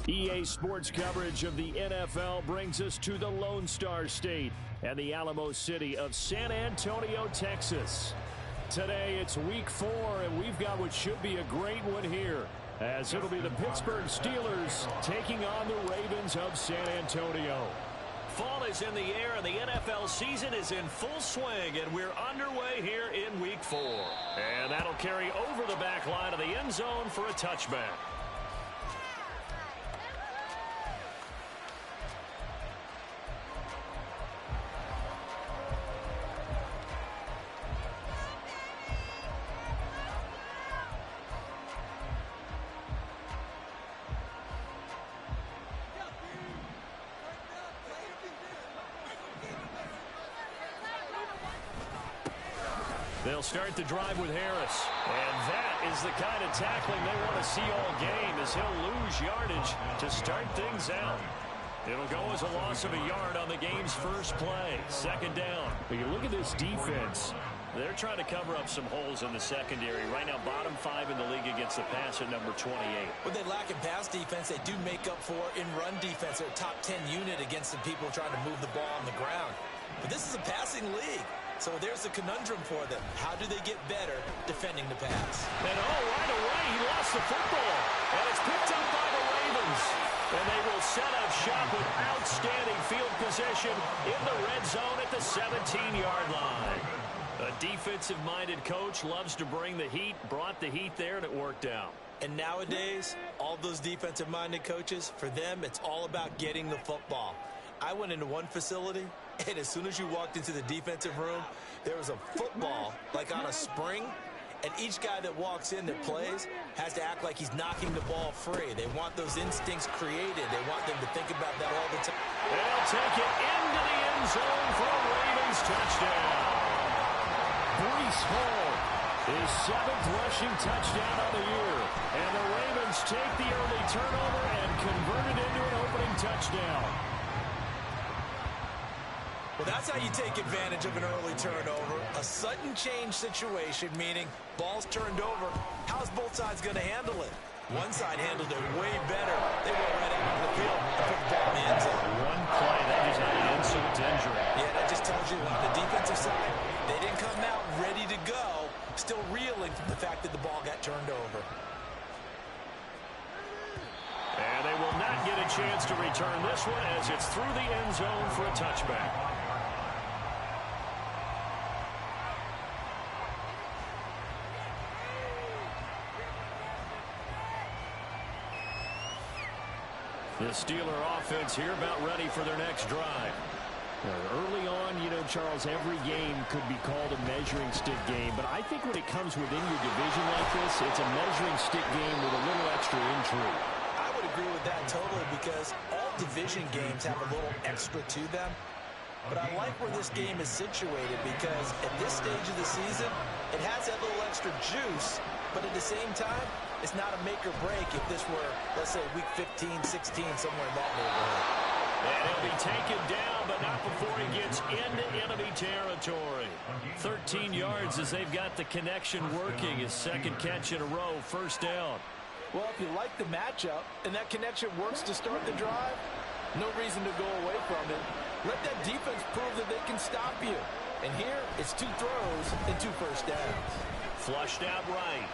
EA Sports coverage of the NFL brings us to the Lone Star State and the Alamo City of San Antonio, Texas. Today it's week 4, and we've got what should be a great one here, as it'll be the Pittsburgh Steelers taking on the Ravens of San Antonio. Fall is in the air, and the NFL season is in full swing, and we're underway here in week 4. And that'll carry over the back line of the end zone for a touchback. They'll start the drive with Harris. And that is the kind of tackling they want to see all game, as he'll lose yardage to start things out. It'll go as a loss of a yard on the game's first play. Second down. But you look at this defense. They're trying to cover up some holes in the secondary. Right now, bottom 5 in the league against the pass at number 28. What they lack in pass defense, they do make up for in run defense. They're a top 10 unit against the people trying to move the ball on the ground. But this is a passing league. So there's the conundrum for them. How do they get better defending the pass? And right away, he lost the football. And it's picked up by the Ravens. And they will set up shop with outstanding field position in the red zone at the 17-yard line. A defensive-minded coach loves to bring the heat, brought the heat there, and it worked out. And nowadays, all those defensive-minded coaches, for them, it's all about getting the football. I went into one facility, and as soon as you walked into the defensive room, there was a football, like on a spring, and each guy that walks in that plays has to act like he's knocking the ball free. They want those instincts created. They want them to think about that all the time. They'll take it into the end zone for a Ravens touchdown. Breece Hall, his 7th rushing touchdown of the year. And the Ravens take the early turnover and convert it into an opening touchdown. Well, that's how you take advantage of an early turnover. A sudden change situation, meaning ball's turned over. How's both sides going to handle it? One side handled it way better. They went right out of the field and put the ball in the end zone. One play, that just had an insult to injury. Yeah, that just tells you on the defensive side, they didn't come out ready to go, still reeling from the fact that the ball got turned over. And they will not get a chance to return this one, as it's through the end zone for a touchback. The Steeler offense here about ready for their next drive. Early on, Charles, every game could be called a measuring stick game, but I think when it comes within your division like this, it's a measuring stick game with a little extra intrigue. I would agree with that totally, because all division games have a little extra to them. But I like where this game is situated, because at this stage of the season, it has that little extra juice, but at the same time, it's not a make or break if this were, let's say, week 15, 16, somewhere in that neighborhood. And he'll be taken down, but not before he gets into enemy territory. 13 yards as they've got the connection working. His second catch in a row, first down. Well, if you like the matchup and that connection works to start the drive, no reason to go away from it. Let that defense prove that they can stop you. And here, it's 2 throws and 2 first downs. Flushed out right.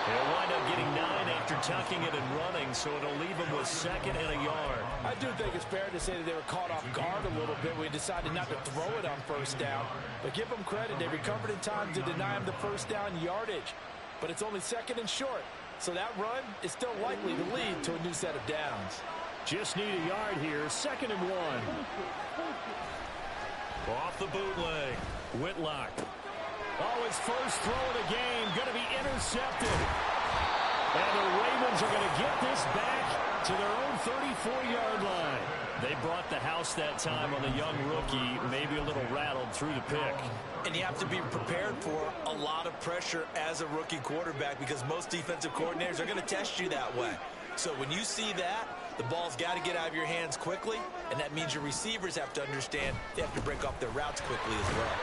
He'll wind up getting 9 after tucking it and running, so it'll leave him with 2nd and a yard. I do think it's fair to say that they were caught off guard a little bit when he decided not to throw it on first down. But give them credit. They recovered in time to deny him the first down yardage. But it's only 2nd and short. So that run is still likely to lead to a new set of downs. Just need a yard here. 2nd and 1. Off the bootleg. Whitlock. Oh, his first throw of the game going to be intercepted. And the Ravens are going to get this back to their own 34-yard line. They brought the house that time on the young rookie, maybe a little rattled through the pick. And you have to be prepared for a lot of pressure as a rookie quarterback, because most defensive coordinators are going to test you that way. So when you see that, the ball's got to get out of your hands quickly, and that means your receivers have to understand they have to break off their routes quickly as well.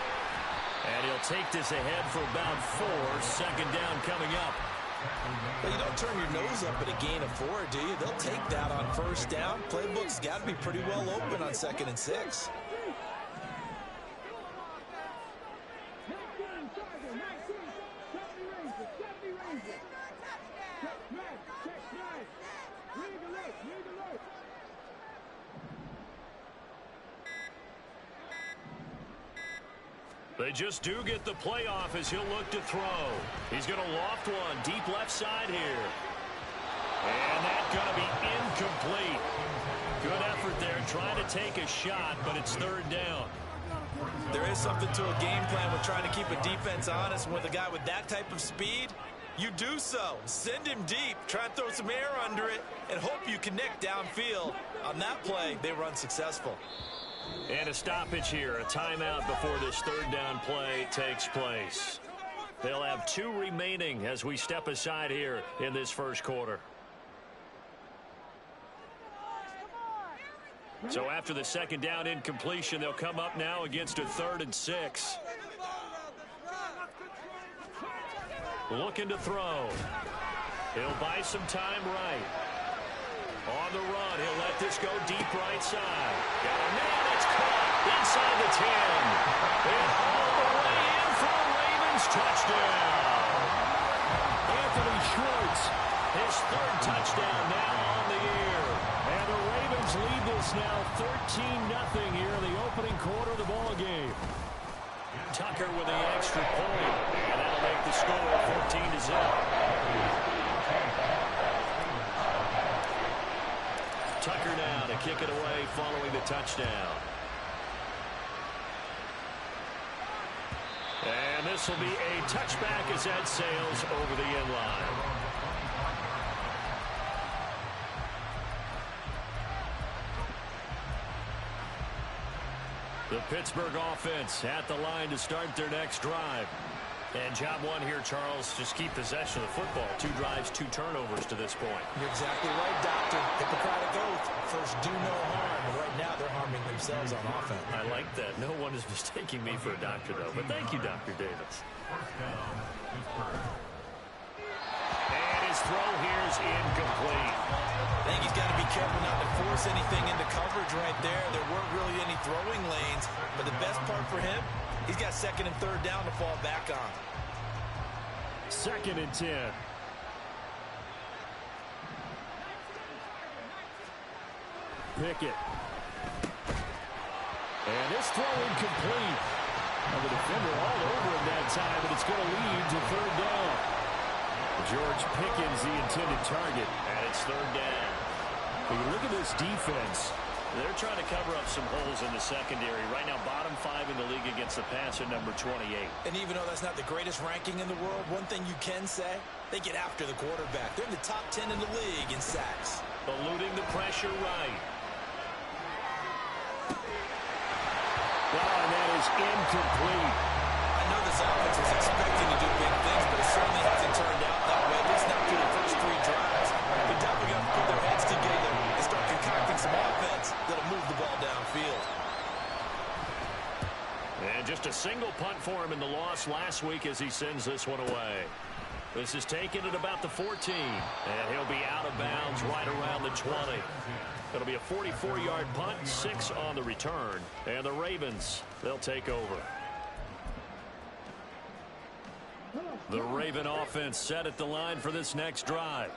And he'll take this ahead for about 4. Second down coming up. Well, you don't turn your nose up at a gain of 4, do you? They'll take that on first down. Playbook's got to be pretty well open on 2nd and 6. They just do get the playoff as he'll look to throw. He's going to loft one deep left side here. And that's going to be incomplete. Good effort there trying to take a shot, but it's 3rd down. There is something to a game plan with trying to keep a defense honest. With a guy with that type of speed, you do so. Send him deep. Try and throw some air under it and hope you connect downfield. On that play, they were unsuccessful. And a stoppage here, a timeout before this 3rd down play takes place. They'll have 2 remaining as we step aside here in this first quarter. So after the 2nd down incompletion, they'll come up now against a 3rd and 6. Looking to throw. He'll buy some time right. On the run, he'll let this go deep right side. Got a man, it's caught inside the 10. And all the way in for a Ravens touchdown. Anthony Schwartz, his 3rd touchdown now on the year. And the Ravens lead this now 13-0 here in the opening quarter of the ball game. Tucker with the extra point. And that'll make the score 14-0. Tucker now to kick it away following the touchdown. And this will be a touchback as that sails over the end line. The Pittsburgh offense at the line to start their next drive. And job 1 here, Charles, just keep possession of the football. 2 drives, 2 turnovers to this point. You're exactly right, Doctor. Hippocratic oath. First, do no harm. But right now, they're harming themselves on offense. I like that. No one is mistaking me for a doctor, though. But thank you, Dr. Davis. And his throw here is incomplete. I think he's got to be careful not to force anything into coverage right there. There weren't really any throwing lanes. But the best part for him, he's got 2nd and 3rd down to fall back on. 2nd and 10. Pickett. And this throw incomplete. And the defender all over him that time, but it's going to lead to 3rd down. George Pickens, the intended target, and it's 3rd down. When you look at this defense, they're trying to cover up some holes in the secondary. Right now, bottom 5 in the league against the pass at number 28. And even though that's not the greatest ranking in the world, one thing you can say, they get after the quarterback. They're in the top 10 in the league in sacks. Eluding the pressure right. And that is incomplete. I know this offense was expecting to do big things, but it certainly hasn't turned out that way, at least not through the first 3 drives. They're definitely going to put their heads together and start concocting some offense that'll move the ball downfield. And just a single punt for him in the loss last week as he sends this one away. This is taken at about the 14, and he'll be out of bounds right around the 20. It'll be a 44-yard punt, 6 on the return, and the Ravens, they'll take over. The Raven offense set at the line for this next drive.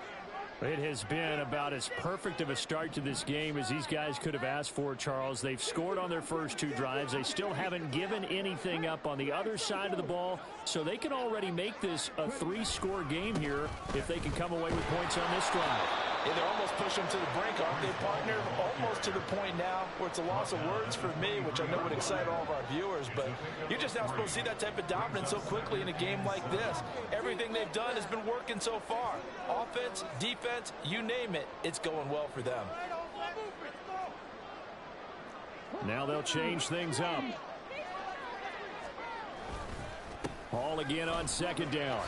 It has been about as perfect of a start to this game as these guys could have asked for, Charles. They've scored on their first 2 drives. They still haven't given anything up on the other side of the ball, so they can already make this a 3-score game here if they can come away with points on this drive. Yeah, they're almost pushing them to the brink, aren't they, partner? Almost to the point now where it's a loss of words for me, which I know would excite all of our viewers, but you're just not supposed to see that type of dominance so quickly in a game like this. Everything they've done has been working so far. Offense, defense, you name it, it's going well for them. Now they'll change things up. Ball again on 2nd down.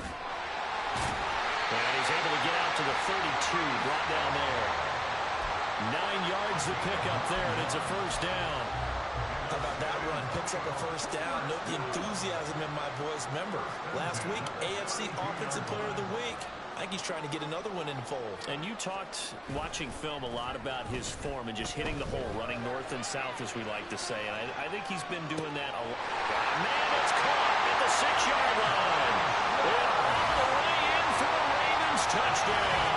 And he's able to get out to the 32, brought down there. 9 yards to pick up there, and it's a 1st down. How about that run? Picks up a 1st down. Note the enthusiasm in my voice. Remember, last week, AFC Offensive Player of the Week. I think he's trying to get another one in the fold. And you talked, watching film, a lot about his form and just hitting the hole, running north and south, as we like to say. And I think he's been doing that a lot. Man, it's caught at the 6-yard line. And all the way in for the Ravens touchdown.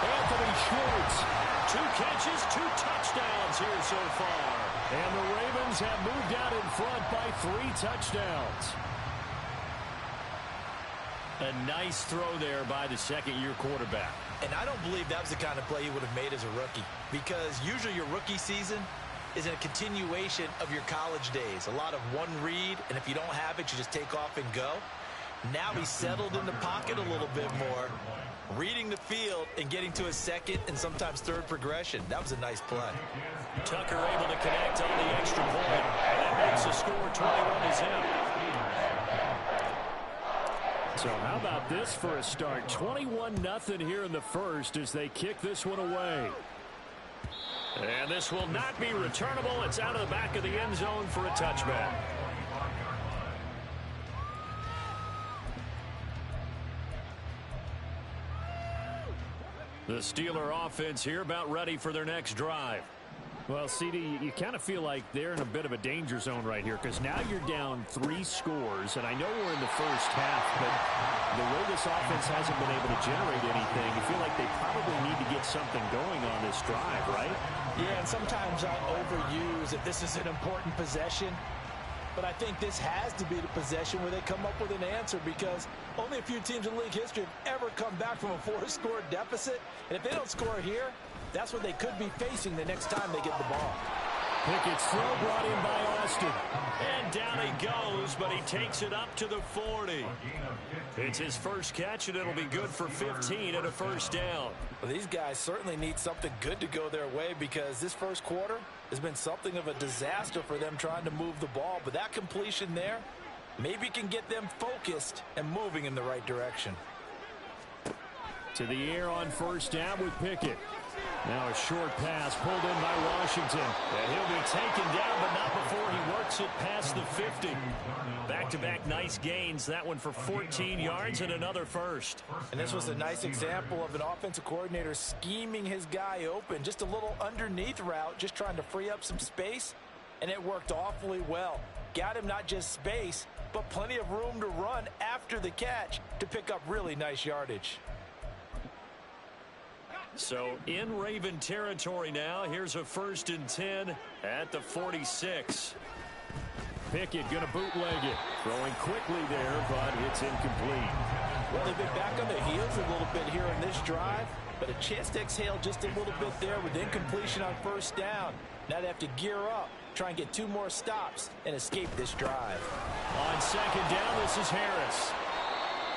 Anthony Schwartz. 2 catches, 2 touchdowns here so far. And the Ravens have moved out in front by 3 touchdowns. A nice throw there by the second-year quarterback. And I don't believe that was the kind of play he would have made as a rookie, because usually your rookie season is a continuation of your college days. A lot of one read, and if you don't have it, you just take off and go. Now he's settled in the pocket a little bit more, reading the field and getting to his second and sometimes third progression. That was a nice play. Tucker able to connect on the extra point, and that makes the score 21-0. So how about this for a start? 21-0 here in the first as they kick this one away. And this will not be returnable. It's out of the back of the end zone for a touchback. The Steeler offense here about ready for their next drive. Well, CD, you kind of feel like they're in a bit of a danger zone right here because now you're down 3 scores, and I know we're in the first half, but the way this offense hasn't been able to generate anything, you feel like they probably need to get something going on this drive, right? Yeah, and sometimes I overuse if this is an important possession, but I think this has to be the possession where they come up with an answer, because only a few teams in league history have ever come back from a 4-score deficit, and if they don't score here, that's what they could be facing the next time they get the ball. Pickett's throw brought in by Austin. And down he goes, but he takes it up to the 40. It's his first catch, and it'll be good for 15 and a first down. Well, these guys certainly need something good to go their way, because this first quarter has been something of a disaster for them trying to move the ball. But that completion there maybe can get them focused and moving in the right direction. To the air on first down with Pickett. Now a short pass pulled in by Washington. And he'll be taken down, but not before he works it past the 50. Back-to-back nice gains. That one for 14 yards and another first. And this was a nice example of an offensive coordinator scheming his guy open. Just a little underneath route, just trying to free up some space. And it worked awfully well. Got him not just space, but plenty of room to run after the catch to pick up really nice yardage. So in Raven territory now. Here's a 1st and 10 at the 46. Pickett going to bootleg it. Throwing quickly there, but it's incomplete. Well, they've been back on their heels a little bit here in this drive, but a chance to exhale just a little bit there with incompletion on first down. Now they have to gear up, try and get 2 more stops, and escape this drive. On second down, this is Harris.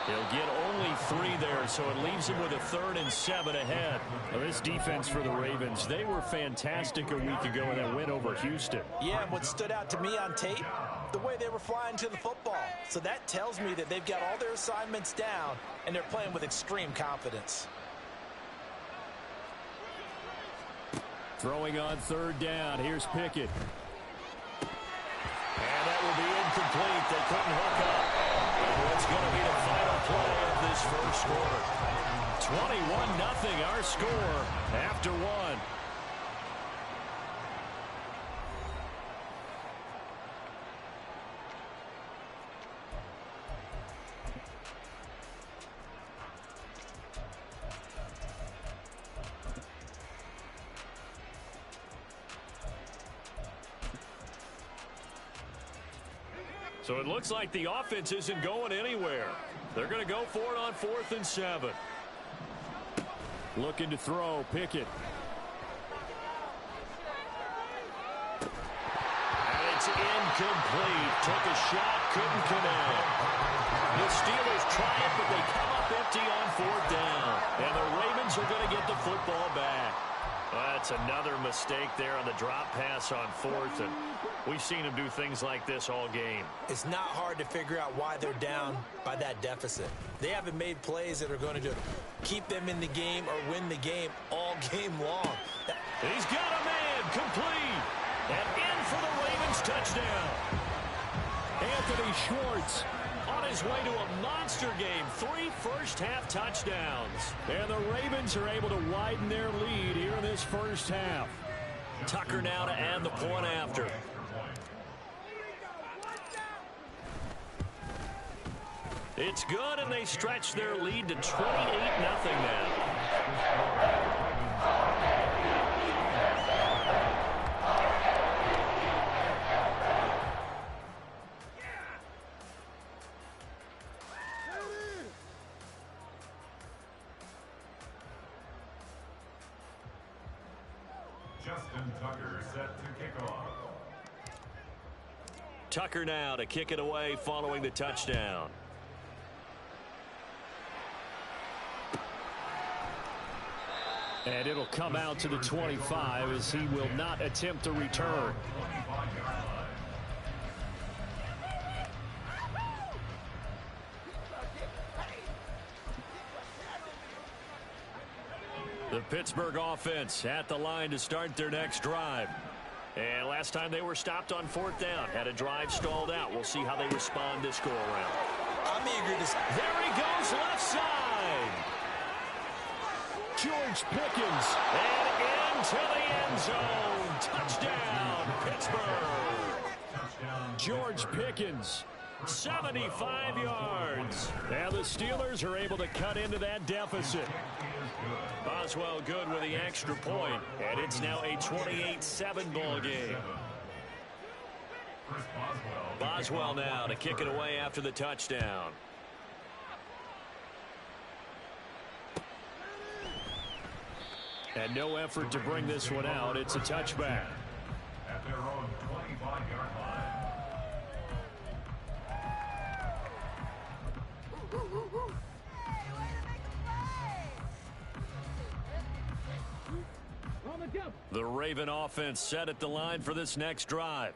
He'll get only 3 there, so it leaves him with a 3rd and 7 ahead. Well, this defense for the Ravens, they were fantastic a week ago in that win over Houston. Yeah, and what stood out to me on tape, the way they were flying to the football. So that tells me that they've got all their assignments down, and they're playing with extreme confidence. Throwing on 3rd down. Here's Pickett. And that will be incomplete. They couldn't hook up. It's going to be the final play of this first quarter. 21-0 our score after 1. So it looks like the offense isn't going anywhere. They're going to go for it on 4th and 7. Looking to throw, Pickett. And it's incomplete. Took a shot, couldn't connect. The Steelers try it, but they come up empty on 4th down. And the Ravens are going to get the football back. That's another mistake there on the drop pass on 4th, and we've seen him do things like this all game. It's not hard to figure out why they're down by that deficit. They haven't made plays that are going to keep them in the game or win the game all game long. He's got a man, complete, and in for the Ravens touchdown. Anthony Schwartz On his way to a monster game, 3 first-half touchdowns. And the Ravens are able to widen their lead here in this first half. Tucker now to add the point after. It's good, and they stretch their lead to 28-0 now. Tucker set to kick off. Tucker now to kick it away following the touchdown. And it'll come out to the 25 as he will not attempt to return. The Pittsburgh offense at the line to start their next drive. And last time they were stopped on 4th down, had a drive stalled out. We'll see how they respond this go-around. I'm eager to... There he goes, left side. George Pickens. And into the end zone. Touchdown, Pittsburgh. George Pickens. 75 yards. And the Steelers are able to cut into that deficit. Boswell good with the extra point, and it's now a 28-7 ball game. Boswell now to kick it away after the touchdown. And no effort to bring this one out. It's a touchback. At their own 25-yard line. The Raven offense set at the line for this next drive.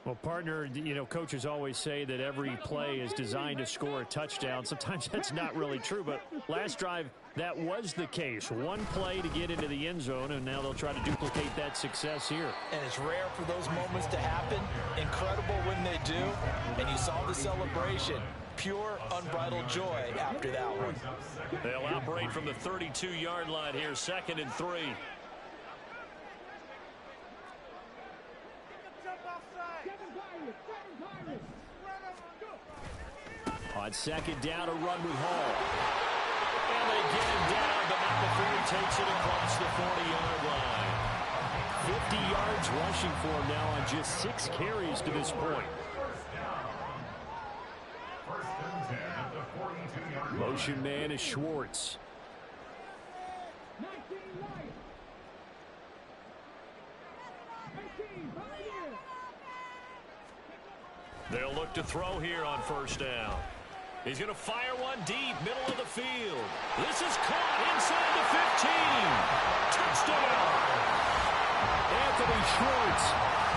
Well, partner, you know, coaches always say that every play is designed to score a touchdown. Sometimes that's not really true, but last drive, that was the case. One play to get into the end zone, and now they'll try to duplicate that success here. And it's rare for those moments to happen. Incredible when they do. And you saw the celebration. Pure, unbridled joy after that one. They'll operate from the 32-yard line here, 2nd and 3. On 2nd down, a run with Hall. And they get him down, but not before he takes it across the 40-yard line. 50 yards rushing for him now on just 6 carries to this point. First and 10 at the 42-yard line. Motion man is Schwartz. They'll look to throw here on 1st down. He's going to fire one deep, middle of the field. This is caught inside the 15. Touchdown. Anthony Schwartz.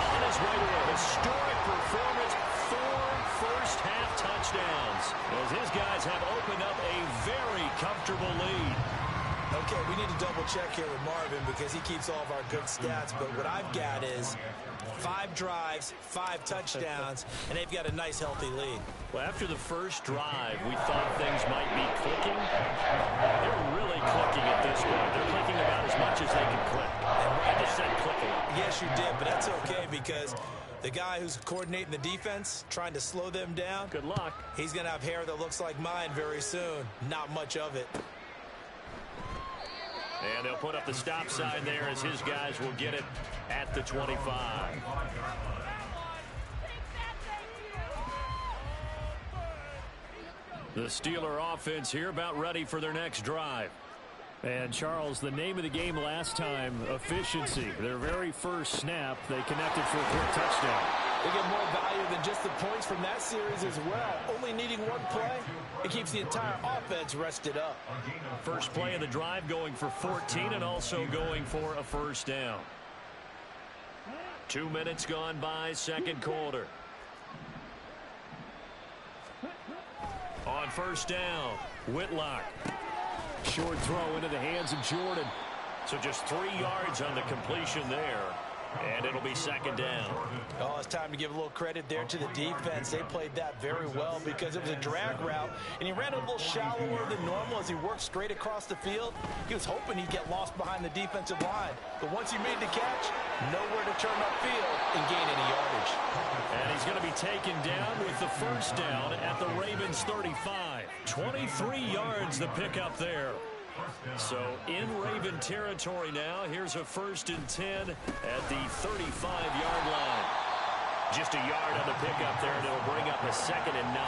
On his way to a historic performance, 4 first-half touchdowns, as his guys have opened up a very comfortable lead. Okay, we need to double-check here with Marvin because he keeps all of our good stats, but what I've got is 5 drives, 5 touchdowns, and they've got a nice, healthy lead. Well, after the first drive, we thought things might be clicking. They're really clicking at this point. They're clicking about as much as they can click. And I just said clicking. Yes, you did, but that's okay because the guy who's coordinating the defense, trying to slow them down, Good luck. he's going to have hair that looks like mine very soon. Not much of it. And they'll put up the stop sign there as his guys will get it at the 25. The Steeler offense here about ready for their next drive. And, Charles, the name of the game last time, efficiency. Their very first snap, they connected for a quick touchdown. They get more value than just the points from that series as well. Only needing one play, it keeps the entire offense rested up. First play of the drive going for 14 and also going for a 1st down. 2 minutes gone by, 2nd quarter. On 1st down, Whitlock. Short throw into the hands of Jordan. So just 3 yards on the completion there. And it'll be second down. Oh, it's time to give a little credit there to the defense. They played that very well because it was a drag route, and he ran a little shallower than normal as he worked straight across the field. He was hoping he'd get lost behind the defensive line. But once he made the catch, nowhere to turn upfield and gain any yardage. And he's going to be taken down with the first down at the Ravens 35. 23 yards the pickup there. So in Raven territory now, here's a 1st and 10 at the 35-yard line. Just a yard on the pickup there, and it'll bring up a 2nd and 9.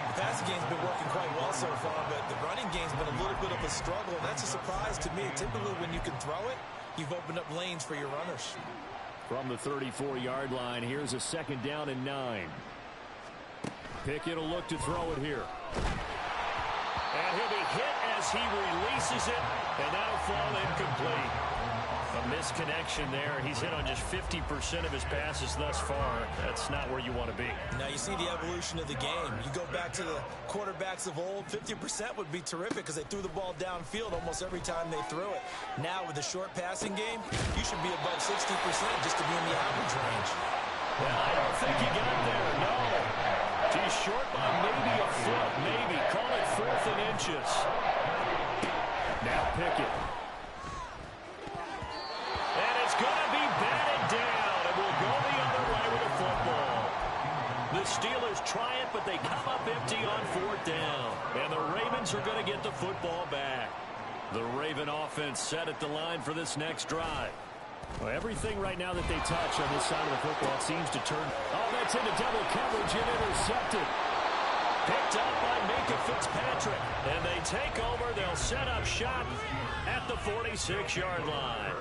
The passing game's been working quite well so far, but the running game's been a little bit of a struggle. That's a surprise to me. Typically, when you can throw it, you've opened up lanes for your runners. From the 34-yard line, here's a 2nd down and 9. Pickett will look to throw it here. And he'll be hit as he releases it, and that'll fall incomplete. A misconnection there. He's hit on just 50% of his passes thus far. That's not where you want to be. Now you see the evolution of the game. You go back to the quarterbacks of old, 50% would be terrific because they threw the ball downfield almost every time they threw it. Now with the short passing game, you should be above 60% just to be in the average range. Well, I don't think he got there, no. He's short by maybe a foot, maybe. Call it 4th and inches. Now Pickett. And it's going to be batted down, and we'll go the other way with the football. The Steelers try it, but they come up empty on 4th down. And the Ravens are going to get the football back. The Raven offense set at the line for this next drive. Well, everything right now that they touch on this side of the football seems to turn. Oh, that's into double coverage and intercepted. Picked up by Minka Fitzpatrick. And they take over. They'll set up shop at the 46-yard line.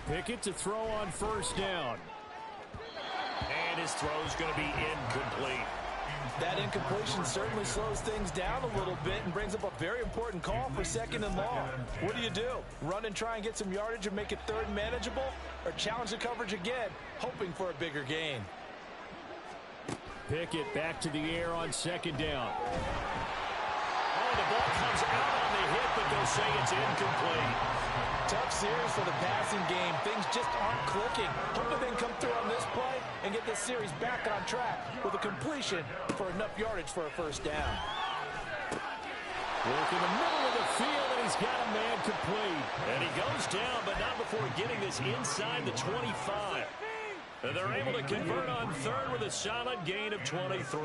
Pickett to throw on 1st down. And his throw's going to be incomplete. That incompletion certainly slows things down a little bit and brings up a very important call for 2nd and long. What do? Run and try and get some yardage and make it 3rd manageable? Or challenge the coverage again, hoping for a bigger gain? Pickett back to the air on 2nd down. Oh, the ball comes out on the hit, but they'll say it's incomplete. Tough series for the passing game. Things just aren't clicking. Hoping they can come through on this play and get this series back on track with a completion for enough yardage for a 1st down. Work in the middle of the field, and he's got a man complete. And he goes down, but not before getting this inside the 25. And they're able to convert on 3rd with a solid gain of 23.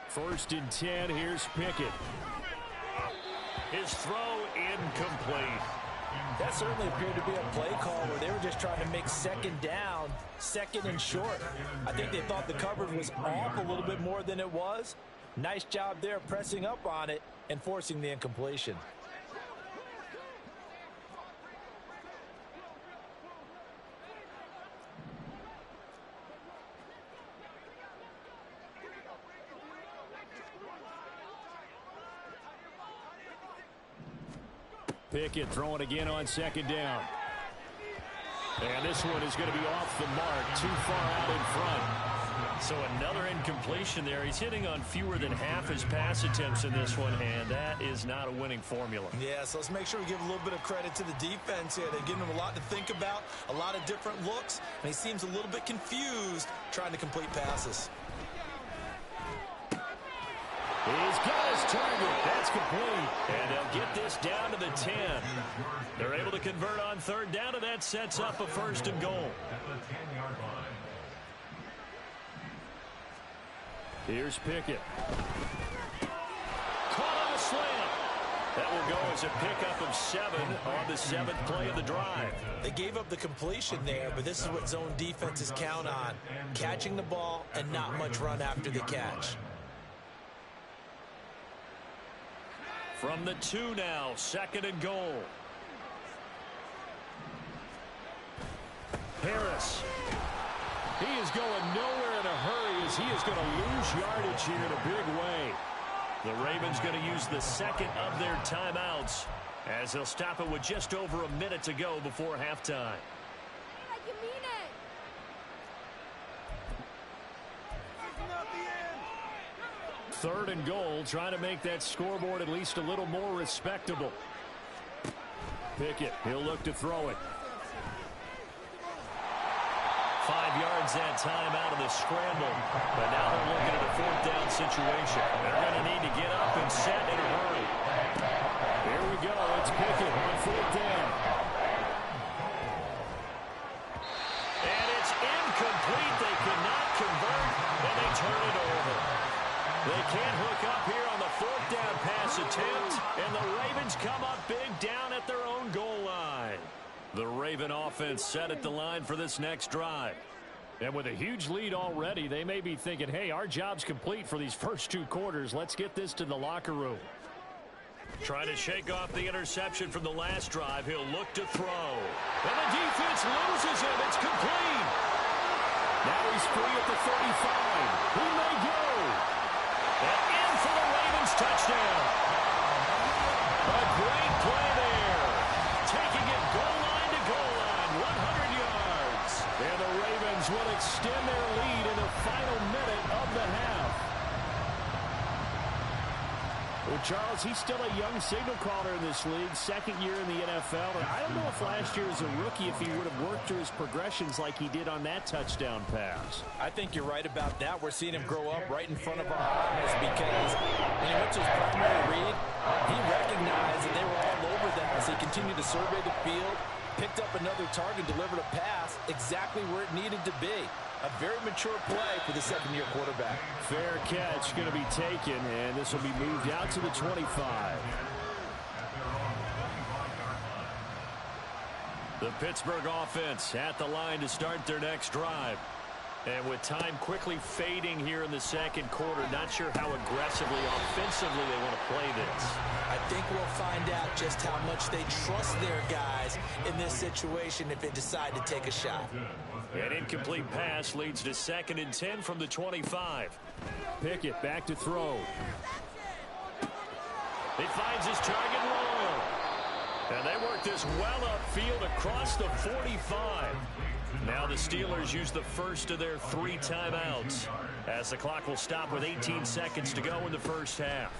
First and 10, here's Pickett. His throw incomplete. That certainly appeared to be a play call where they were just trying to make 2nd down, 2nd and short. I think they thought the coverage was off a little bit more than it was. Nice job there pressing up on it and forcing the incompletion. Pickett throwing again on 2nd down. And this one is going to be off the mark, too far out in front. So another incompletion there. He's hitting on fewer than half his pass attempts in this one, and that is not a winning formula. Yeah, so let's make sure we give a little bit of credit to the defense here. They're giving him a lot to think about, a lot of different looks, and he seems a little bit confused trying to complete passes. He's got his target. That's complete. And they'll get this down to the 10. They're able to convert on 3rd down, and that sets up a 1st and goal. Here's Pickett. Caught on a slant. That will go as a pickup of 7 on the 7th play of the drive. They gave up the completion there, but this is what zone defenses count on. Catching the ball and not much run after the catch. From the 2 now, 2nd and goal. Harris. He is going nowhere in a hurry as he is going to lose yardage here in a big way. The Ravens going to use the second of their timeouts as they'll stop it with just over a minute to go before halftime. Third and goal, trying to make that scoreboard at least a little more respectable. Pickett, he'll look to throw it. 5 yards that time out of the scramble. But now they're looking at a fourth down situation. They're going to need to get up and set in a hurry. Here we go. It's Pickett on fourth down. And it's incomplete. They cannot convert, and they turn it over. They can't hook up here on the fourth down pass attempt, and the Ravens come up big down at their own goal line. The Raven offense set at the line for this next drive. And with a huge lead already, they may be thinking, hey, our job's complete for these first 2 quarters. Let's get this to the locker room. Trying to shake off the interception from the last drive. He'll look to throw. And the defense loses him. It's complete. Now he's free at the 35. He may go. And in for the Ravens touchdown. A great play there. Taking it goal line to goal line. 100 yards. And the Ravens will extend their lead in the final minute of the half. Well, Charles, he's still a young signal caller in this league, second year in the NFL. And I don't know if last year as a rookie, if he would have worked through his progressions like he did on that touchdown pass. I think you're right about that. We're seeing him grow up right in front of our eyes because when he went to his primary read, he recognized that they were all over that as he continued to survey the field, picked up another target, delivered a pass exactly where it needed to be. A very mature play for the second-year quarterback. Fair catch going to be taken, and this will be moved out to the 25. The Pittsburgh offense at the line to start their next drive. And with time quickly fading here in the second quarter, not sure how aggressively, offensively they want to play this. I think we'll find out just how much they trust their guys in this situation if they decide to take a shot. An incomplete pass leads to 2nd and 10 from the 25. Pickett back to throw. He finds his target Royal. And they work this well upfield across the 45. Now the Steelers use the first of their 3 timeouts as the clock will stop with 18 seconds to go in the first half.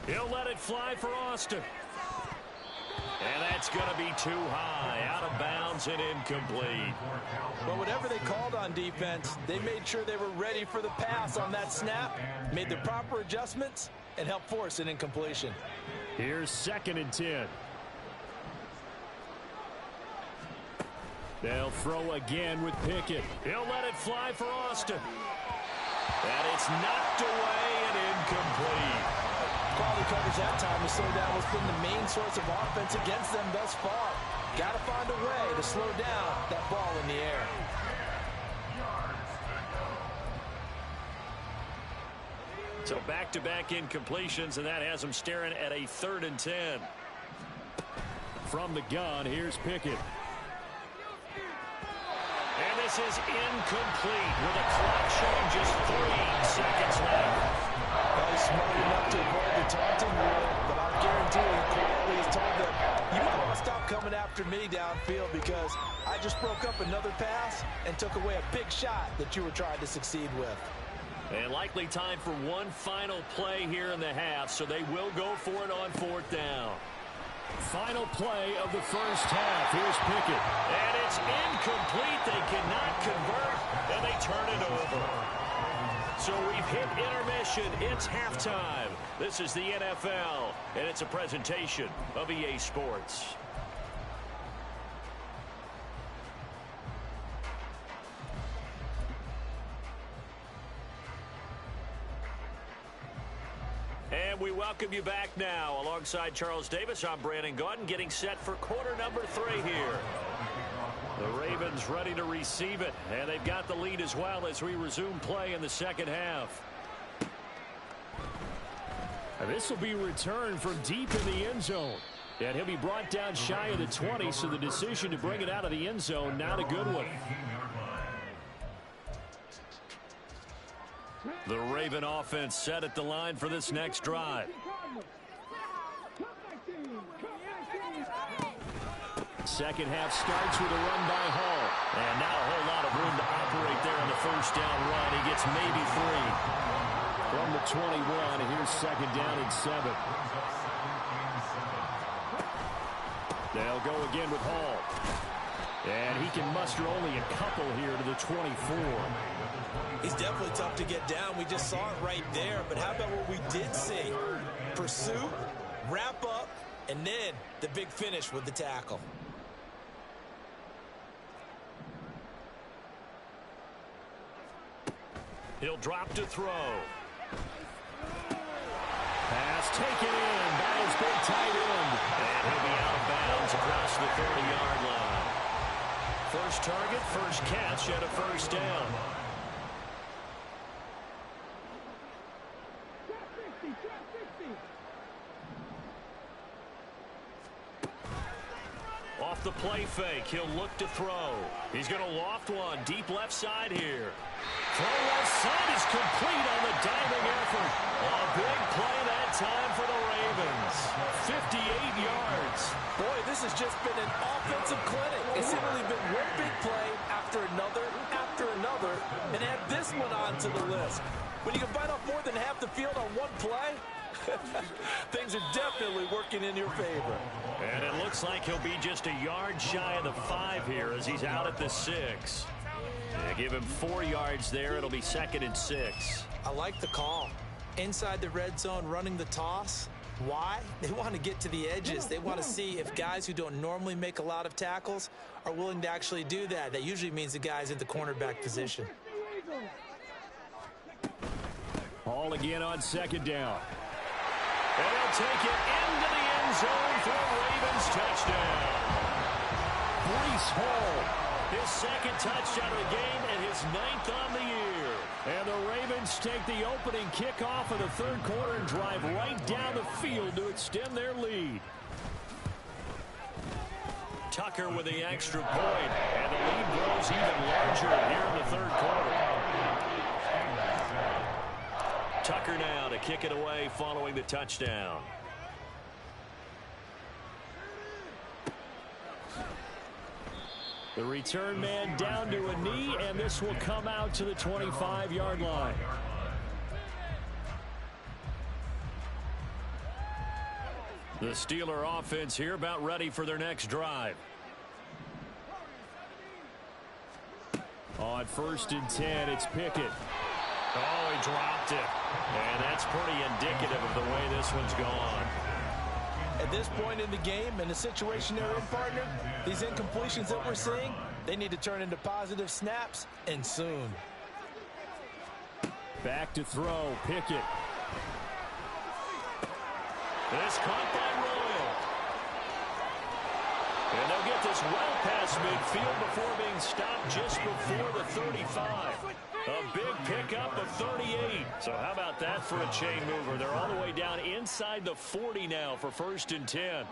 He'll let it fly for Austin. And that's going to be too high, out of bounds and incomplete. But whatever they called on defense, they made sure they were ready for the pass on that snap, made the proper adjustments, and helped force an incompletion. Here's 2nd and 10. They'll throw again with Pickett. He'll let it fly for Austin. And it's knocked away and incomplete. Quality coverage that time to slow down what's been the main source of offense against them thus far. Got to find a way to slow down that ball in the air. So back-to-back incompletions, and that has them staring at a 3rd and 10. From the gun, here's Pickett. And this is incomplete with a clock showing just 3 seconds left. He's smart enough to avoid the taunting rule, but I guarantee he quietly has told them, you don't want to stop coming after me downfield because I just broke up another pass and took away a big shot that you were trying to succeed with. And likely time for one final play here in the half, so they will go for it on 4th down. Final play of the first half. Here's Pickett. And it's incomplete. They cannot convert, and they turn it over. So we've hit intermission. It's halftime. This is the NFL, and it's a presentation of EA Sports. And we welcome you back now. Alongside Charles Davis, I'm Brandon Gaudin, getting set for quarter number 3 here. The Ravens ready to receive it, and they've got the lead as well as we resume play in the second half. And this will be returned from deep in the end zone. And he'll be brought down shy of the 20, so the decision to bring it out of the end zone, not a good one. The Raven offense set at the line for this next drive. Second half starts with a run by Hall. And not a whole lot of room to operate there on the first down run. He gets maybe 3. From the 21, here's second down and 7. They'll go again with Hall. And he can muster only a couple here to the 24. He's definitely tough to get down. We just saw it right there. But how about what we did see? Pursuit, wrap up, and then the big finish with the tackle. He'll drop to throw. Pass taken in by his big tight end. And he'll be out of bounds across the 30-yard line. First target, first catch, and a first down. Off the play fake, he'll look to throw. He's going to loft one deep left side here. Throw left side is complete on the diving effort. A big play that time for the Ravens. 58 yards. Boy, this has just been an offensive clinic. It's simply been one big play after another, and add this one on to the list. When you can bite off more than half the field on one play, things are definitely working in your favor. And it looks like he'll be just a yard shy of the 5 here as he's out at the 6. Give him 4 yards there. It'll be second and 6. I like the call. Inside the red zone, running the toss. Why? They want to get to the edges. They want to see if guys who don't normally make a lot of tackles are willing to actually do that. That usually means the guys in the cornerback position. Hall again on second down. And they'll take it into the end zone for a Ravens touchdown. Breece Hall. His second touchdown of the game and his 9th on the year. And the Ravens take the opening kickoff of the third quarter and drive right down the field to extend their lead. Tucker with the extra point, and the lead grows even larger here in the third quarter. Tucker now to kick it away following the touchdown. The return man down to a knee, and this will come out to the 25-yard line. The Steeler offense here about ready for their next drive. On first and 10, it's Pickett. Oh, he dropped it. And that's pretty indicative of the way this one's gone. At this point in the game, in the situation they're in, partner, these incompletions that we're seeing, they need to turn into positive snaps, and soon. Back to throw, Pickett. This caught by Royal. And they'll get this well past midfield before being stopped just before the 35. A big pickup of 38. So how about that for a chain mover? They're all the way down inside the 40 now for first and 10.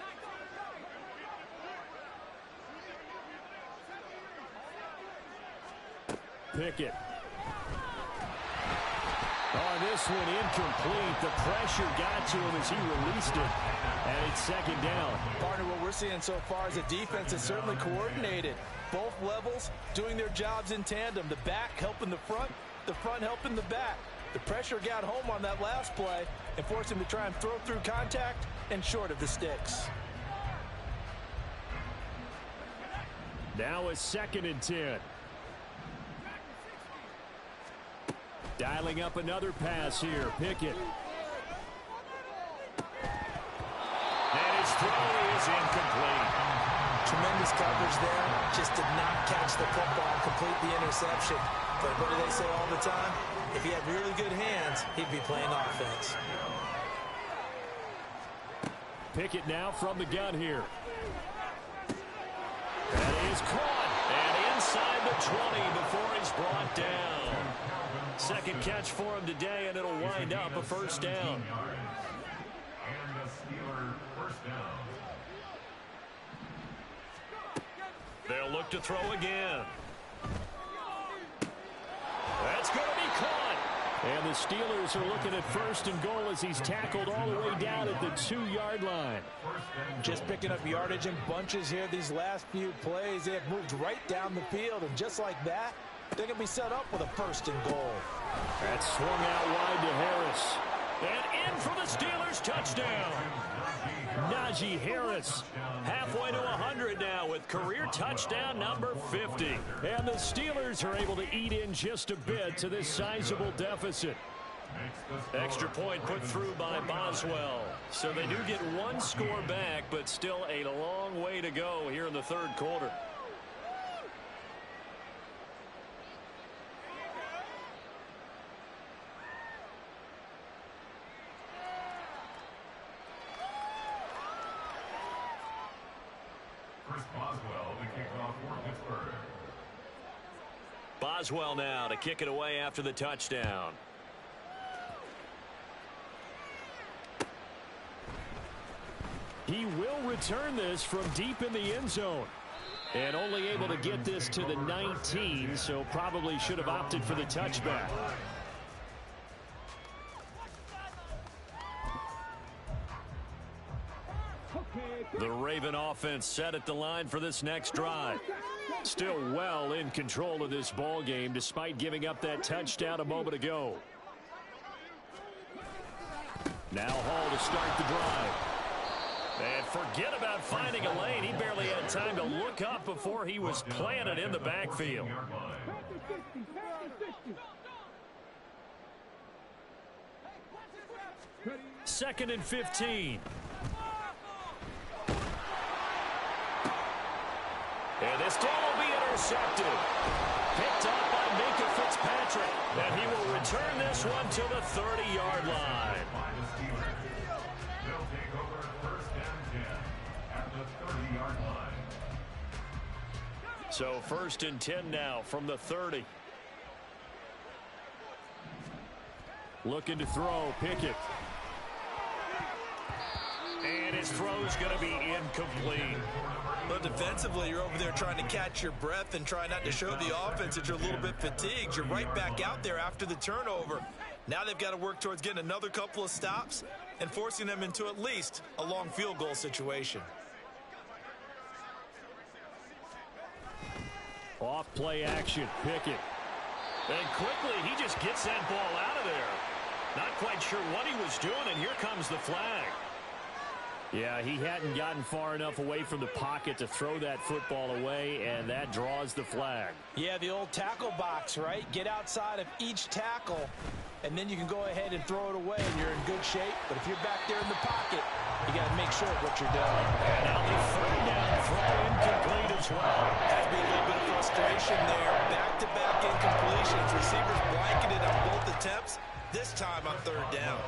Pickett. On this one, incomplete. The pressure got to him as he released it. And it's second down. Partner, what we're seeing so far is a defense that's certainly coordinated. Both levels doing their jobs in tandem. The back helping the front helping the back. The pressure got home on that last play and forced him to try and throw through contact and short of the sticks. Now a second and 10. Dialing up another pass here. Pickett. And his throw is incomplete. Tremendous coverage there. Just did not catch the football and complete the interception. But what do they say all the time? If he had really good hands, he'd be playing offense. Pickett now from the gun here. That is caught. And inside the 20 before he's brought down. Second catch for him today, and it'll wind up a first down. And a Steeler first down. look to throw again. That's going to be caught. And the Steelers are looking at 1st and goal as he's tackled all the way down at the 2-yard line. Just picking up yardage in bunches here these last few plays. They have moved right down the field, and just like that, they're going to be set up with a 1st and goal. That's swung out wide to Harris. And in for the Steelers touchdown. Najee Harris. Halfway to 100 now with career touchdown number 50. And the Steelers are able to eat in just a bit to this sizable deficit. Extra point put through by Boswell. So they do get 1 score back, but still a long way to go here in the 3rd quarter. Boswell now to kick it away after the touchdown. He will return this from deep in the end zone. And only able to get this to the 19, so probably should have opted for the touchback. The Raven offense set at the line for this next drive. Still well in control of this ball game despite giving up that touchdown a moment ago. Now Hall to start the drive. And forget about finding a lane. He barely had time to look up before he was planted in the backfield. 2nd and 15. And this ball will be intercepted. Picked up by Minka Fitzpatrick. And he will return this one to the 30-yard line. They'll take over 1st and 10 at the 30-yard line. So 1st and 10 now from the 30. Looking to throw. Pickett. And his throw's going to be incomplete. But defensively, you're over there trying to catch your breath and try not to show the offense that you're a little bit fatigued. You're right back out there after the turnover. Now they've got to work towards getting another couple of stops and forcing them into at least a long field goal situation. Off play action. Pickett. And quickly, he just gets that ball out of there. Not quite sure what he was doing, and here comes the flag. Yeah, he hadn't gotten far enough away from the pocket to throw that football away, and that draws the flag. Yeah, the old tackle box, right? Get outside of each tackle, and then you can go ahead and throw it away, and you're in good shape. But if you're back there in the pocket, you got to make sure of what you're doing. And now the 3rd down throw incomplete as well. Has to be a little bit of frustration there. Back-to-back incompletions. Receivers blanketed on both attempts. This time on 3rd down.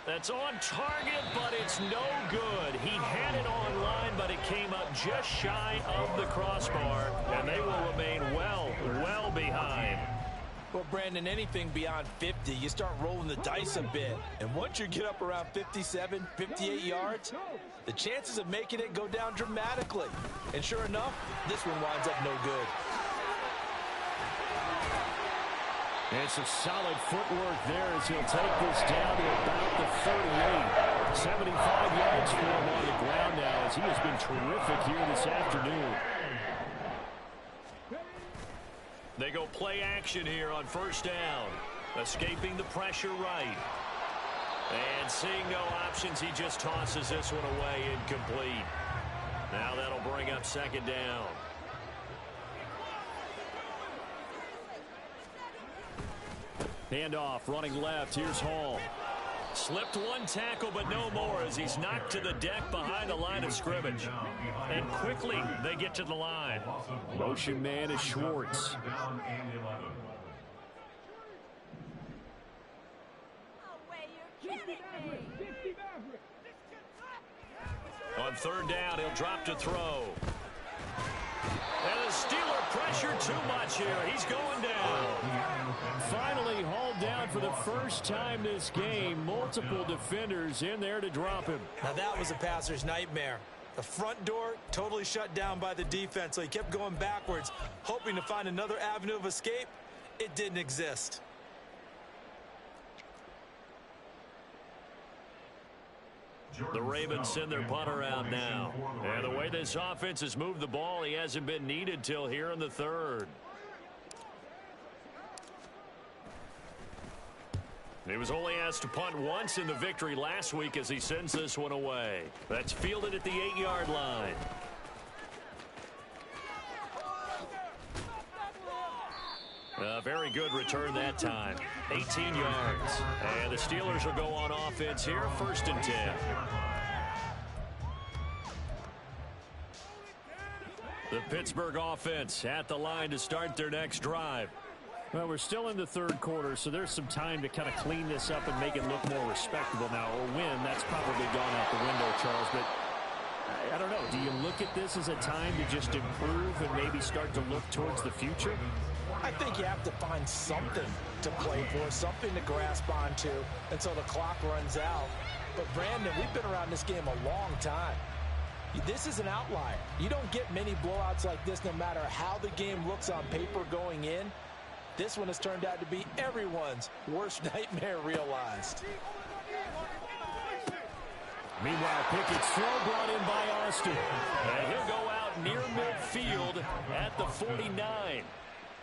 That's on target, but it's no good. He had it on line, but it came up just shy of the crossbar, and they will remain well behind. Well, Brandon, anything beyond 50, you start rolling the dice a bit. And once you get up around 57, 58 yards, the chances of making it go down dramatically. And sure enough, this one winds up no good. And some solid footwork there as he'll take this down to about the 38. 75 yards for him on the ground now as he has been terrific here this afternoon. They go play action here on 1st down. Escaping the pressure right. And seeing no options, he just tosses this one away incomplete. Now that'll bring up 2nd down. Handoff, running left. Here's Hall. Slipped one tackle, but no more as he's knocked to the deck behind the line of scrimmage. And quickly, they get to the line. Motion man is Schwartz. On 3rd down, he'll drop to throw. And the Steeler pressure too much here. He's going down. Finally hauled down for the first time this game. Multiple defenders in there to drop him. Now that was a passer's nightmare. The front door totally shut down by the defense, so he kept going backwards, hoping to find another avenue of escape. It didn't exist. The Ravens send their punt around now. And the way this offense has moved the ball, he hasn't been needed till here in the third. He was only asked to punt once in the victory last week as he sends this one away. That's fielded at the 8-yard line. A very good return that time. 18 yards. And the Steelers will go on offense here, 1st and 10. The Pittsburgh offense at the line to start their next drive. Well, we're still in the third quarter, so there's some time to kind of clean this up and make it look more respectable now. A win, that's probably gone out the window, Charles, but I don't know. Do you look at this as a time to just improve and maybe start to look towards the future? I think you have to find something to play for, something to grasp onto until the clock runs out. But, Brandon, we've been around this game a long time. This is an outlier. You don't get many blowouts like this no matter how the game looks on paper going in. This one has turned out to be everyone's worst nightmare realized. Meanwhile, Pickett's throw brought in by Austin. And he'll go out near midfield at the 49.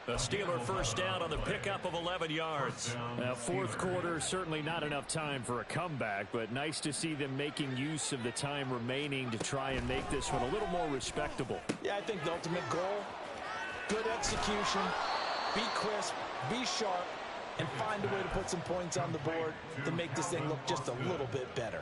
The Steeler first down on the pickup of 11 yards. Fourth quarter, certainly not enough time for a comeback, but nice to see them making use of the time remaining to try and make this one a little more respectable. Yeah, I think the ultimate goal, good execution, be crisp, be sharp, and find a way to put some points on the board to make this thing look just a little bit better.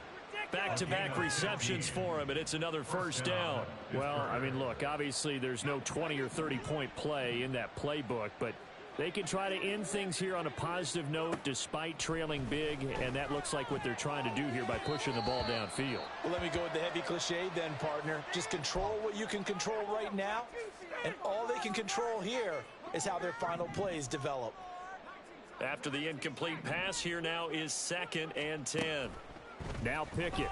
Back-to-back receptions for him, and it's another first down. Well, I mean, look, obviously there's no 20 or 30-point play in that playbook, but they can try to end things here on a positive note despite trailing big, and that looks like what they're trying to do here by pushing the ball downfield. Well, let me go with the heavy cliche then, partner. Just control what you can control right now, and all they can control here is how their final plays develop. After the incomplete pass, here now is 2nd and 10. Now Pickett.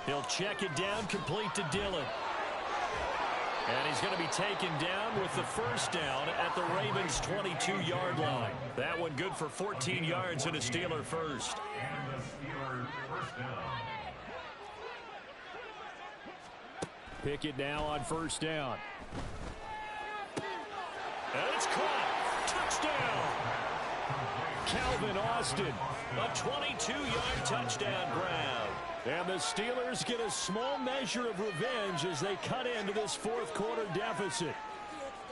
He'll check it down, complete to Dillon. And he's going to be taken down with the first down at the Ravens' 22-yard line. That one good for 14 yards and a Steeler first. And the Steelers first down. Pickett now on first down. And it's caught. Touchdown. Calvin Austin. A 22-yard touchdown grab. And the Steelers get a small measure of revenge as they cut into this fourth quarter deficit.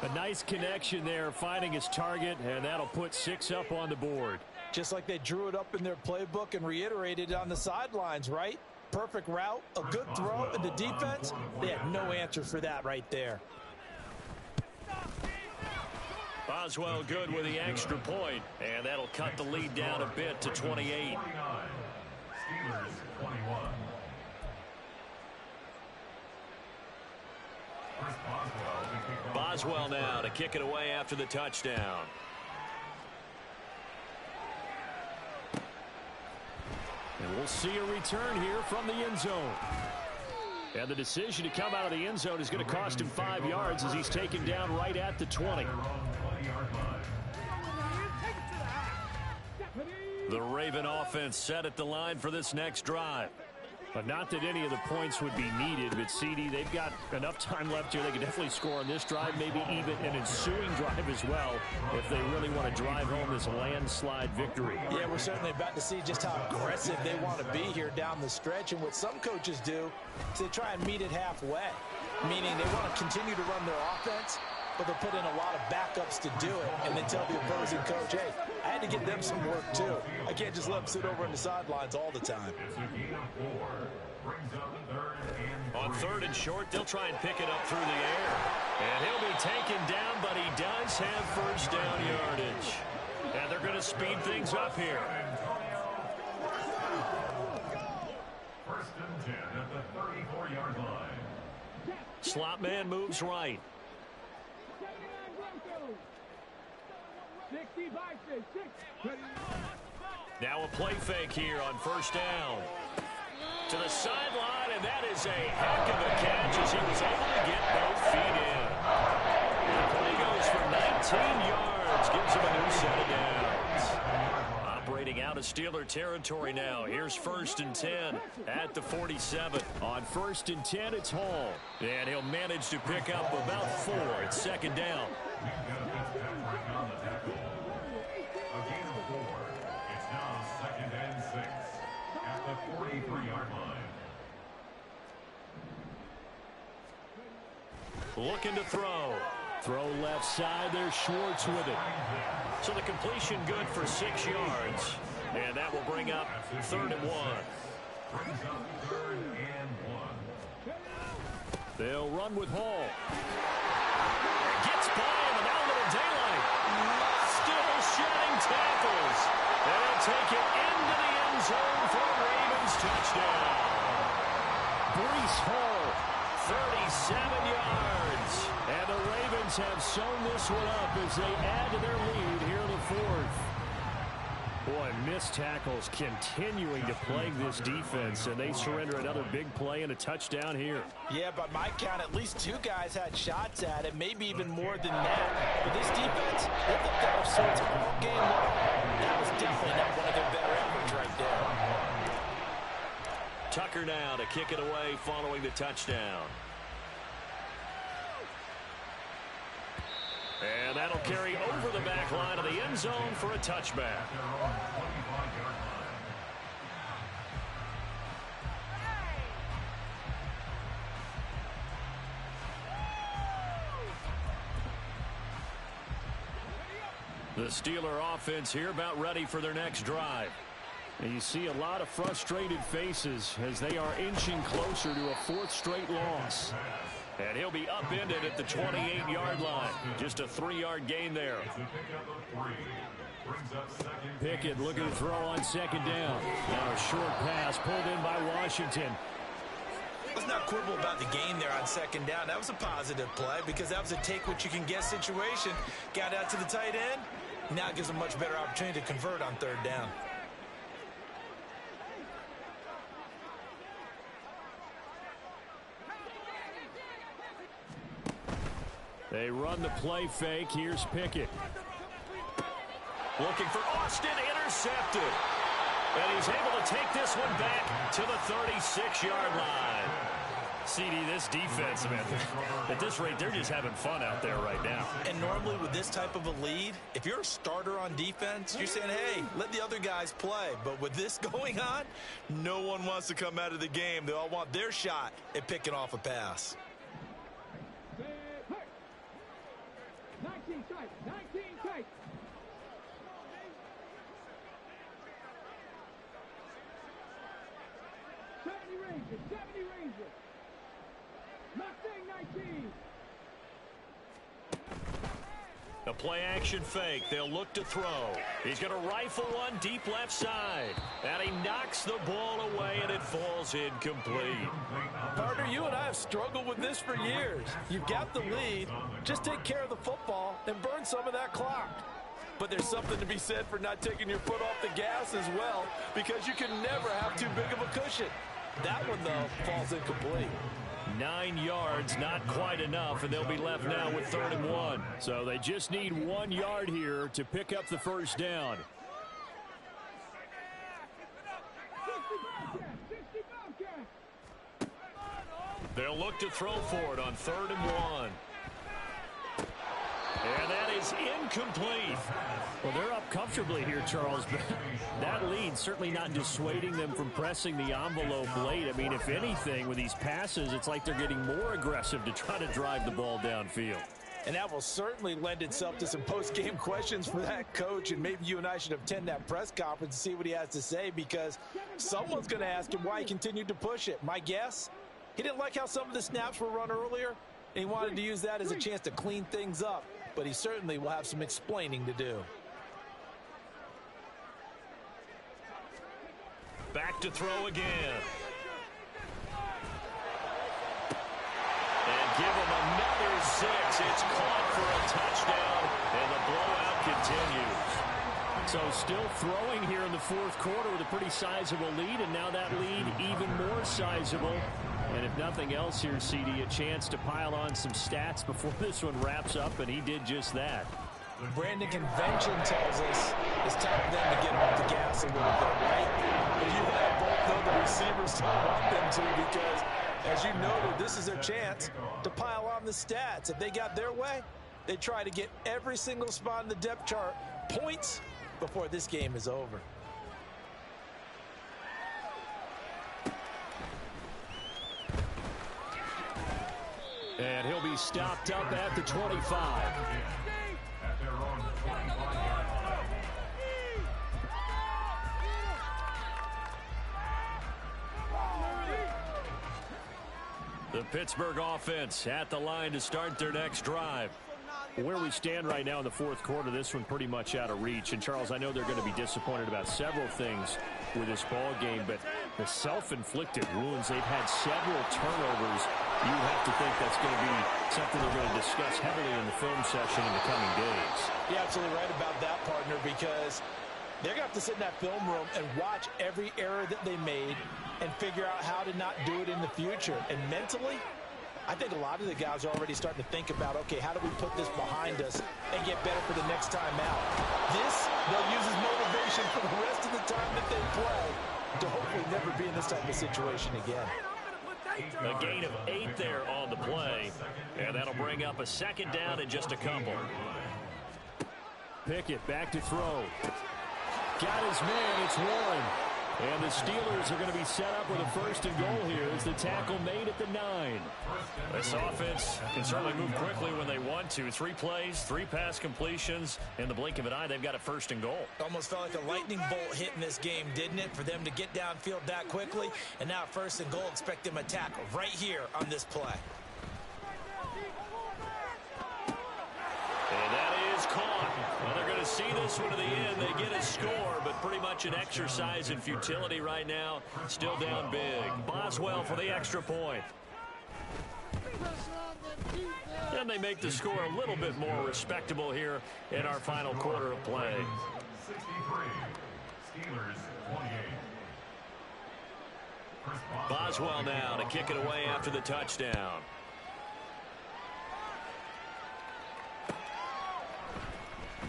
A nice connection there, finding his target, and that'll put 6 up on the board. Just like they drew it up in their playbook and reiterated it on the sidelines, right? Perfect route, a good throw, and the defense, they had no answer for that right there. Boswell good with the extra point, and that'll cut the lead down a bit to 28. 49. Steelers 21. First Boswell to kick off. Boswell now to kick it away after the touchdown. And we'll see a return here from the end zone. And the decision to come out of the end zone is going to cost him 5 yards as he's taken down right at the 20. The Raven offense set at the line for this next drive. But not that any of the points would be needed, but CD, they've got enough time left here. They can definitely score on this drive, maybe even an ensuing drive as well, if they really want to drive home this landslide victory. Yeah, we're certainly about to see just how aggressive they want to be here down the stretch. And what some coaches do is they try and meet it halfway, meaning they want to continue to run their offense, but they'll put in a lot of backups to do it and then tell the opposing coach, hey, I had to get them some work too. I can't just let them sit over on the sidelines all the time. It's a gain of 4. Brings up 3rd and 3. On 3rd and short, they'll try and pick it up through the air. And he'll be taken down, but he does have first down yardage. And they're going to speed things up here. First and 10 at the 34-yard line. Slot man moves right. Now a play fake here on first down. To the sideline, and that is a heck of a catch as he was able to get both feet in. The play goes for 19 yards, gives him a new set of downs. Operating out of Steeler territory now. Here's 1st and 10 at the 47. On 1st and 10, it's Hall. And he'll manage to pick up about 4 at 2nd down. A gain of 4. It's now 2nd and 6 at the 43-yard line. Looking to throw. Throw left side. There's Schwartz with it. So the completion good for 6 yards. And that will bring up 3rd and 1. Brings up 3rd and 1. They'll run with Hall. Gets by in the now little daylight. Still shedding tackles. And he'll take it into the end zone for a Ravens touchdown. Breece Hall, 37 yards. and the Ravens have sewn this one up as they add to their lead here in the 4th. Boy, missed tackles continuing to plague this defense, and they surrender another big play and a touchdown here. Yeah, by my count, at least 2 guys had shots at it, maybe even more than that. But this defense, they looked out of sorts all game long. That was definitely not one of their better efforts right there. Tucker now to kick it away following the touchdown. And that'll carry over the back line of the end zone for a touchback. The Steeler offense here about ready for their next drive. And you see a lot of frustrated faces as they are inching closer to a 4th straight loss. And he'll be upended at the 28-yard line. Just a 3-yard gain there. Pickett looking to throw on 2nd down. Now a short pass pulled in by Washington. Let's not quibble about the gain there on 2nd down. That was a positive play because that was a take-what-you-can-get situation. Got out to the tight end. Now it gives a much better opportunity to convert on 3rd down. They run the play fake. Here's Pickett. Looking for Austin, intercepted. And he's able to take this one back to the 36-yard line. CD, this defense, man, at this rate, they're just having fun out there right now. And normally with this type of a lead, if you're a starter on defense, you're saying, hey, let the other guys play. But with this going on, no one wants to come out of the game. They all want their shot at picking off a pass. 19 tight. 70 Rangers. Mustang 19. A play-action fake. They'll look to throw. He's going to rifle one deep left side. And he knocks the ball away, and it falls incomplete. Partner, you and I have struggled with this for years. You've got the lead. Just take care of the football and burn some of that clock. But there's something to be said for not taking your foot off the gas as well, because you can never have too big of a cushion. That one, though, falls incomplete. 9 yards, not quite enough, and they'll be left now with 3rd and 1. So they just need 1 yard here to pick up the first down. They'll look to throw for it on 3rd and 1. And that is incomplete. Well, they're up comfortably here, Charles, but that lead certainly not dissuading them from pressing the envelope late. I mean, if anything, with these passes, it's like they're getting more aggressive to try to drive the ball downfield. And that will certainly lend itself to some post-game questions for that coach, and maybe you and I should attend that press conference and see what he has to say, because someone's going to ask him why he continued to push it. My guess, he didn't like how some of the snaps were run earlier, and he wanted to use that as a chance to clean things up. But he certainly will have some explaining to do. Back to throw again. And give him another 6. It's caught for a touchdown, and the blowout continues. So still throwing here in the fourth quarter with a pretty sizable lead, and now that lead even more sizable. And if nothing else here, CD, a chance to pile on some stats before this one wraps up, and he did just that. Brandon, convention tells us it's time for them to get off the gas a little bit, right? But you and I both know the receivers don't want them to, because, as you noted, this is their chance to pile on the stats. If they got their way, they try to get every single spot in the depth chart points before this game is over. And he'll be stopped up at the 25. The Pittsburgh offense at the line to start their next drive. Where we stand right now in the fourth quarter, this one pretty much out of reach. And, Charles, I know they're going to be disappointed about several things with this ball game, but the self-inflicted wounds, they've had several turnovers. You have to think that's going to be something they're going to discuss heavily in the film session in the coming days. You're absolutely right about that, partner, because they're going to have to sit in that film room and watch every error that they made and figure out how to not do it in the future. And mentally, I think a lot of the guys are already starting to think about, okay, how do we put this behind us and get better for the next time out? This, they'll use as motivation for the rest of the time that they play to hopefully never be in this type of situation again. A gain of 8 there on the play, and that'll bring up a second down in just a couple. Pickett back to throw. Got his man, it's Warren. And the Steelers are going to be set up with a first and goal here as the tackle made at the 9. This offense can certainly move quickly when they want to. 3 plays, 3 pass completions. In the blink of an eye, they've got a first and goal. Almost felt like a lightning bolt hit in this game, didn't it? For them to get downfield that quickly. And now first and goal, expect them to tackle right here on this play. And that is caught. Well, they're going to see this one to the end. They get a score, but pretty much an exercise in futility right now. Still down big. Boswell for the extra point. And they make the score a little bit more respectable here in our final quarter of play. 63, Steelers 28. Boswell now to kick it away after the touchdown.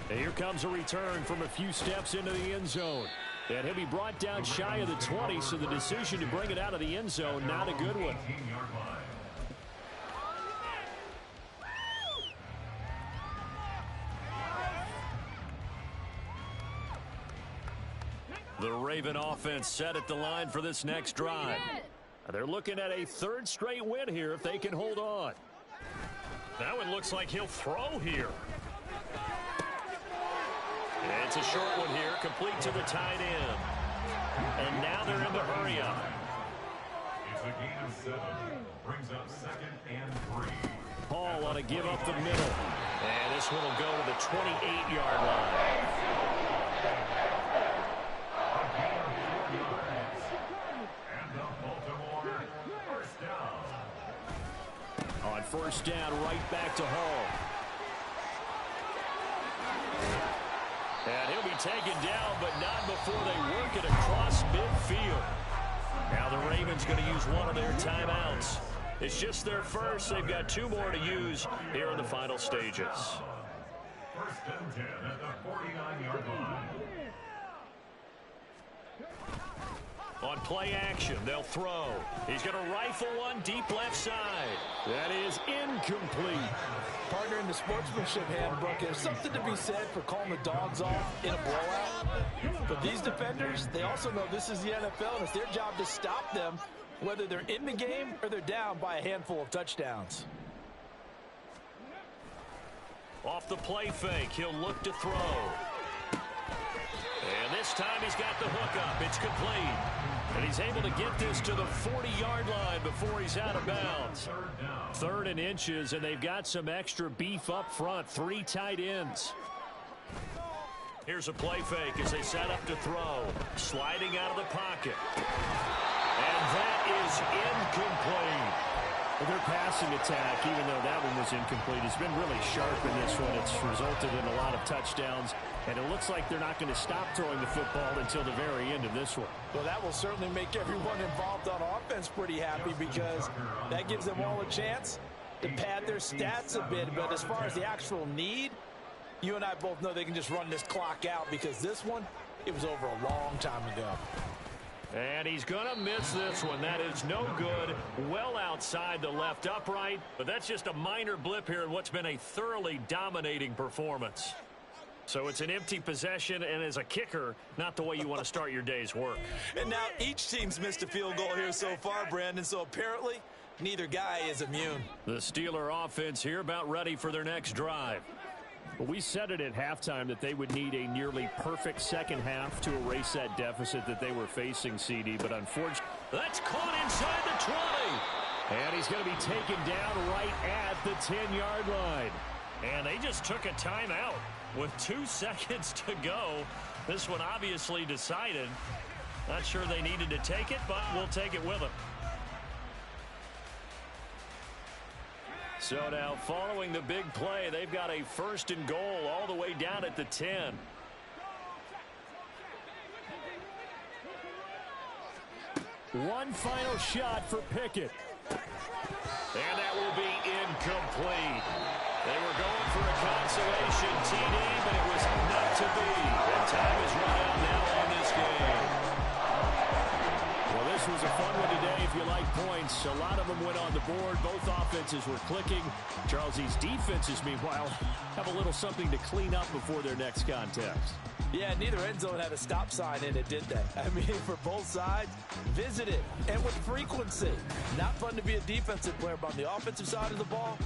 And here comes a return from a few steps into the end zone. And he'll be brought down shy of the 20, so the decision to bring it out of the end zone, not a good one. The Raven offense set at the line for this next drive. They're looking at a 3rd straight win here if they can hold on. That one looks like he'll throw here. It's a short one here, complete to the tight end. And now they're in the hurry-up. It's a gain of 7. Brings up 2nd and 3. Paul on a give up the middle. And this one will go to the 28-yard line. A gain of 4 yards. And the Baltimore first down. On first down, right back to Hall. And he'll be taken down, but not before they work it across midfield. Now the Ravens going to use one of their timeouts. It's just their first. They've got 2 more to use here in the final stages. 1st and 10 at the 49-yard line. On play action, they'll throw. He's going to rifle one deep left side. That is incomplete. Partner, in the sportsmanship handbook, there's something to be said for calling the dogs off in a blowout. But these defenders, they also know this is the NFL, and it's their job to stop them, whether they're in the game or they're down by a handful of touchdowns. Off the play fake, he'll look to throw. And this time he's got the hook up. It's complete. And he's able to get this to the 40-yard line before he's out of bounds. 3rd and inches, and they've got some extra beef up front. 3 tight ends. Here's a play fake as they set up to throw. Sliding out of the pocket. And that is incomplete. Well, their passing attack, even though that one was incomplete, has been really sharp in this one. It's resulted in a lot of touchdowns, and it looks like they're not going to stop throwing the football until the very end of this one. Well, that will certainly make everyone involved on offense pretty happy because that gives them all a chance to pad their stats a bit. But as far as the actual need, you and I both know they can just run this clock out because this one, it was over a long time ago. And he's going to miss this one. That is no good. Well outside the left upright. But that's just a minor blip here in what's been a thoroughly dominating performance. So it's an empty possession, and as a kicker, not the way you want to start your day's work. And now each team's missed a field goal here so far, Brandon. So apparently, neither guy is immune. The Steeler offense here about ready for their next drive. We said it at halftime that they would need a nearly perfect second half to erase that deficit that they were facing, CD, but unfortunately, That's caught inside the 20. and he's going to be taken down right at the 10-yard line. And they just took a timeout with 2 seconds to go. This one obviously decided. Not sure they needed to take it, but we'll take it with them. So now following the big play, they've got a 1st and goal all the way down at the 10. One final shot for Pickett. And that will be incomplete. They were going for a consolation TD, but it was not to be. And time is run out now on this game. Well, this was a fun one today if you like points. A lot of them went on the board. Both offenses were clicking. Charles, these defenses, meanwhile, have a little something to clean up before their next contest. Yeah, neither end zone had a stop sign in it, did they? I mean, for both sides, visit it, and with frequency. Not fun to be a defensive player, but on the offensive side of the ball,